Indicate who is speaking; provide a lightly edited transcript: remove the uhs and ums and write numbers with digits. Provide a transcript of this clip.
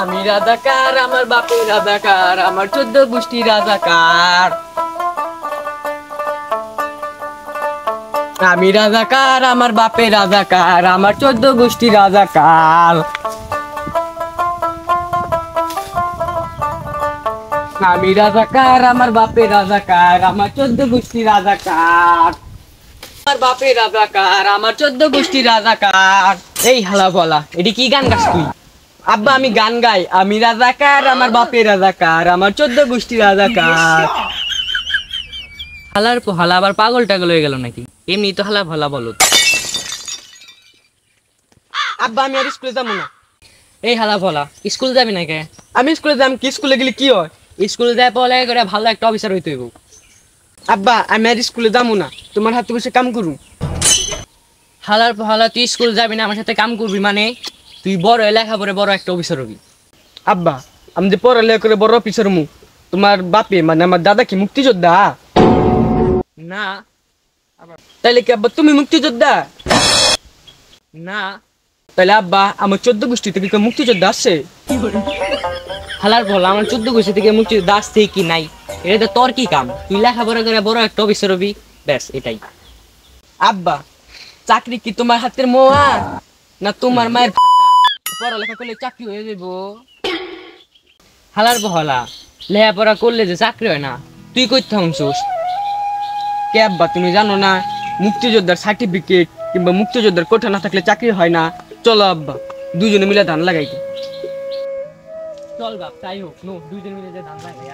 Speaker 1: আমি রাজাকার, আমার বাপের রাজাকার, আমার 14 গোষ্ঠী রাজাকার। আমি রাজাকার, আমার বাপের রাজাকার, আমার 14 গোষ্ঠী রাজাকার। আমি রাজাকার, আমার বাপের রাজাকার, আমার 14 গোষ্ঠী রাজাকার। আমার বাপের রাজাকার, আমার 14 গোষ্ঠী রাজাকার। এই হালা বলা, এটি কি গান গাস তুই? আব্বা আমি গান গাই। আমি রাজাকার, আমার বাপের রাজাকার, আমার 14 গোষ্ঠী রাজাকার। হালার পো হালা আবার পাগল টাগল হয়ে গেল নাকি? এমনি তো হালা ভালা বলো। আব্বা আমি আর স্কুলে যাবো না। এই হালা ভলা, স্কুল যাবি না কে? আমি স্কুলে যাম কি? স্কুলে গেলে কি হয়? স্কুলে যায় পড়ালেখা করে ভালো একটা অফিসার হইতে হইব। আব্বা আমি আর স্কুলে যাবো না, তোমার হাতে বসে কাম করু। হালার পর হালা, তুই স্কুল যাবি না, আমার সাথে কাম করবি মানে? তুই বড় লেখা পরে বড় একটা অফিসার হবি। আব্বা আমি যে পড়ালেখা করে বড় অফিসার হমু, তোমার বাপে মানে আমার দাদা কি মুক্তিযোদ্ধা? না। তাইলে কি আব্বা তুমি মুক্তিযোদ্ধা? না। তাহলে আব্বা আমার 14 গোষ্ঠী থেকে কেউ মুক্তিযোদ্ধা আসছে? হালার বল, আমার 14 গোষ্ঠী থেকে মুক্তিযোদ্ধা আসছে কি নাই এটা তো তোর কি কাম? তুই লেখাপড়া করে বড় একটা অফিসার হবি, ব্যাস এটাই। আব্বা চাকরি কি তোমার হাতের মোয়া না তোমার মায়ের ফাটা? পড়ালেখা করলে চাকরি হয়ে যাব? হালার বহলা, লেখাপড়া করলে যে চাকরি হয় না, তুই কই থাকছিস? কে আব্বা তুমি জানো না মুক্তিযোদ্ধার সার্টিফিকেট কিংবা মুক্তিযোদ্ধার কোঠা না থাকলে চাকরি হয় না? চলো আব্বা দুজনে মিলে ধান লাগাই। চল বাপ, তাই হোক, নো দুজনে মিলে ধান লাগাই।